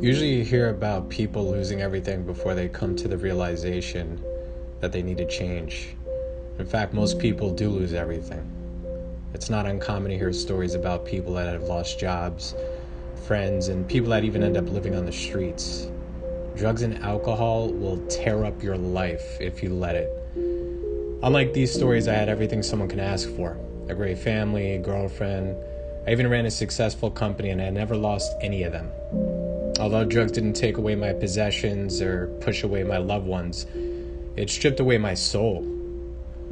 Usually you hear about people losing everything before they come to the realization that they need to change. In fact, most people do lose everything. It's not uncommon to hear stories about people that have lost jobs, friends, and people that even end up living on the streets. Drugs and alcohol will tear up your life if you let it. Unlike these stories, I had everything someone can ask for. A great family, a girlfriend. I even ran a successful company and I never lost any of them. Although drugs didn't take away my possessions or push away my loved ones, it stripped away my soul.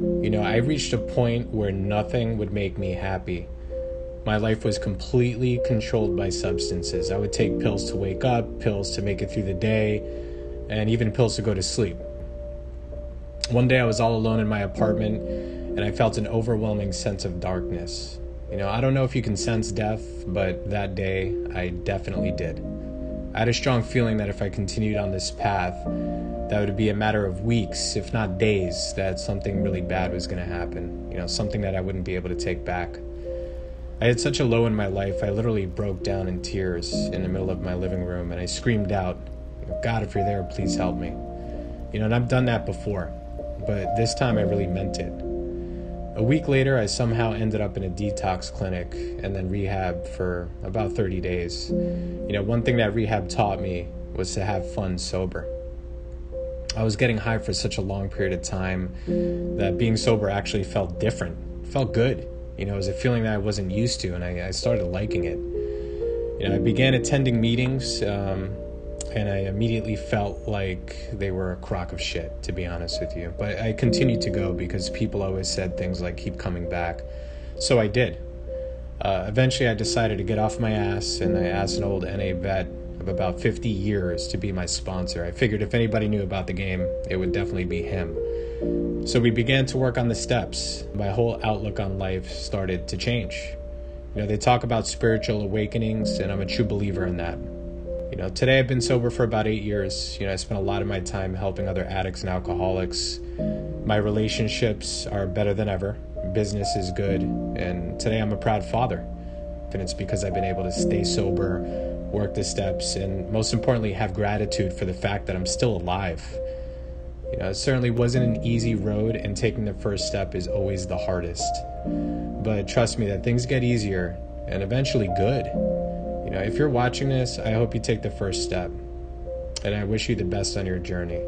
I reached a point where nothing would make me happy. My life was completely controlled by substances. I would take pills to wake up, pills to make it through the day, and even pills to go to sleep. One day I was all alone in my apartment, and I felt an overwhelming sense of darkness. I don't know if you can sense death, but that day I definitely did. I had a strong feeling that if I continued on this path, that would be a matter of weeks, if not days, that something really bad was going to happen. Something that I wouldn't be able to take back. I had such a low in my life, I literally broke down in tears in the middle of my living room, and I screamed out, "God, if you're there, please help me." And I've done that before, but this time I really meant it. A week later, I somehow ended up in a detox clinic and then rehab for about 30 days. One thing that rehab taught me was to have fun sober. I was getting high for such a long period of time that being sober actually felt different. It felt good. It was a feeling that I wasn't used to, and I started liking it. I began attending meetings, and I immediately felt like they were a crock of shit, to be honest with you. But I continued to go because people always said things like, keep coming back. So I did. Eventually I decided to get off my ass, and I asked an old NA vet of about 50 years to be my sponsor. I figured if anybody knew about the game, it would definitely be him. So we began to work on the steps. My whole outlook on life started to change. They talk about spiritual awakenings, and I'm a true believer in that. Today I've been sober for about 8 years. I spent a lot of my time helping other addicts and alcoholics. My relationships are better than ever. Business is good. And today I'm a proud father. And it's because I've been able to stay sober, work the steps, and most importantly, have gratitude for the fact that I'm still alive. It certainly wasn't an easy road, and taking the first step is always the hardest. But trust me that things get easier and eventually good. If you're watching this, I hope you take the first step, and I wish you the best on your journey.